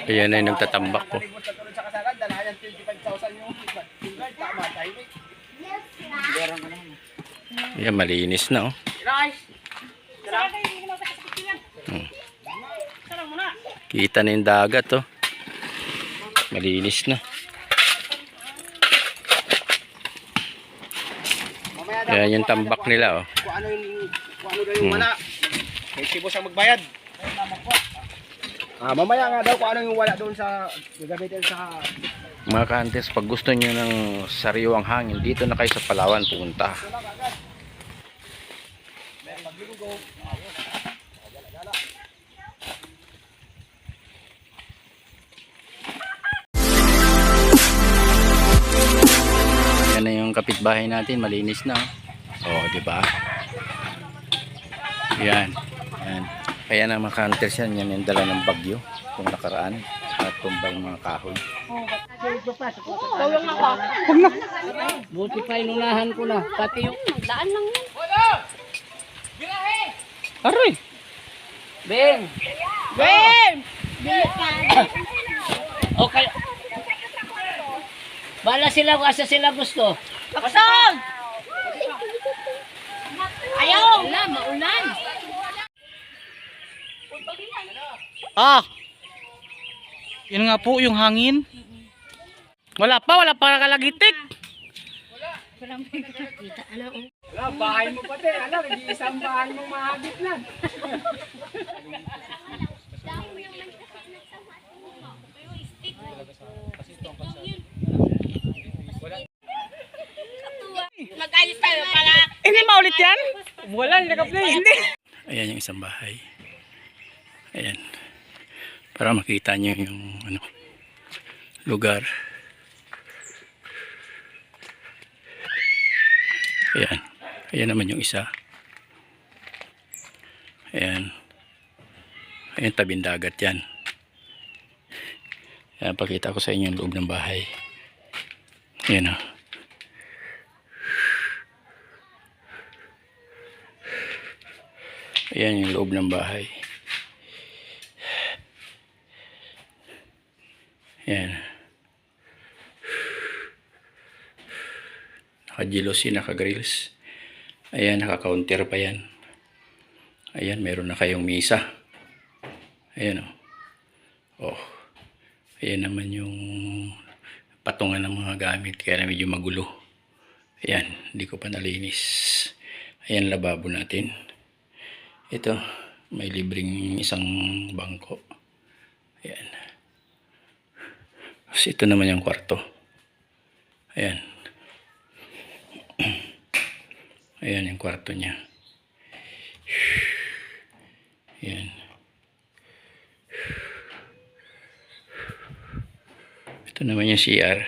Ayan ay nagtatambak po. Ayan, malinis na oh. Kita na yung dagat oh. Malinis na. Ayan yung tambak nila oh. Kung ano daw yung wala. May sibos ang magbayad. Mamaya nga daw kung ano yung wala doon sa gagamitin sa mga ka-hunters, pag gusto nyo ng sariwang hangin, dito na kayo sa Palawan pumunta. Yan na yung kapitbahay natin, malinis na oh, di ba? Yan. Yan. Kaya na mga ka-hunters yan yung dala ng bagyo kung nakaraan at tumbay mga kahoy. Huwag na. Buti pa inunahan ko na. Pati yung daan lang yan. Aray! Beng! Beng! Okay. Bala sila kung asa sila gusto. Kapasang! Ayaw! Wala, maulan. Ah! Yun nga po yung hangin. Wala pa kalagitik. Wala kita. wala, bahay mo pati. Alam, nag-iisang bahay mo mahagit lang. Mag-alis tayo para. Hindi maulit yan? Wala, hindi naka-play. Hindi. Ayan yung isang bahay. Ayan. Para makita nyo yung ano, lugar. Ayan. Ayan naman yung isa. Ayan. Ayan, tabing dagat yan. Ayan, pakita ko sa inyo yung loob ng bahay. Ayan o. Ayan yung loob ng bahay. Ayan. Naka-jealousy, naka-grills. Ayan, naka-counter pa yan. Ayan, meron na kayong misa. Ayan o. Oh. Ayan naman yung patungan ng mga gamit. Kaya na medyo magulo. Ayan, hindi ko pa nalinis. Ayan, lababo natin. Ito, may libreng isang bangko. Ayan. Tapos ito naman yung kwarto. Ayan. Ayan yung kwarto niya. Ayan. Ito naman yung CR.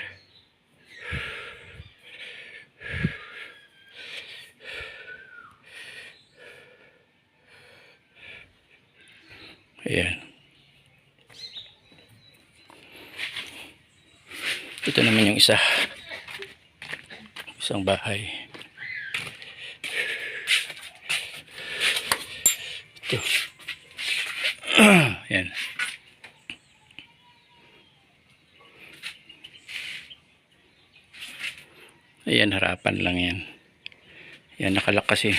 Ayan. Ito naman yung isang bahay. Ito. Ayan. Ayan, harapan lang yan. Ayan, nakalak kasi.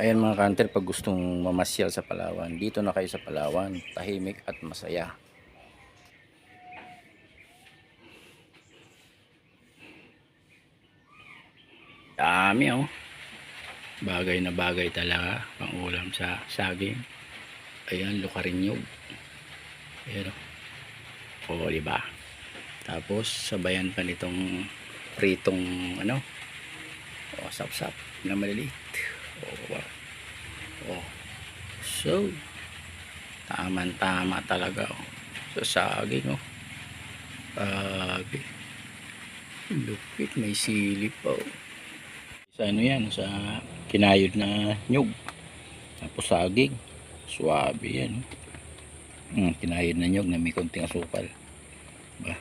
Ayan mga ka-hunter, pag gustong mamasyal sa Palawan, dito na kayo sa Palawan. Tahimik at masaya. Dami oh. Bagay na bagay talaga pang ulam sa saging. Ayan, lukarinyog. Ayan oh. O, diba? Tapos sabayan pa nitong pritong ano? O, sap-sap na maliliit. Oh. So, tama talaga oh. Sa saging oh. Lupit, may silip pa oh. Sa ano yan, sa kinayod na nyug. Tapos saging, swabe yan. Kinayod na nyug na may konting asukal. Ba?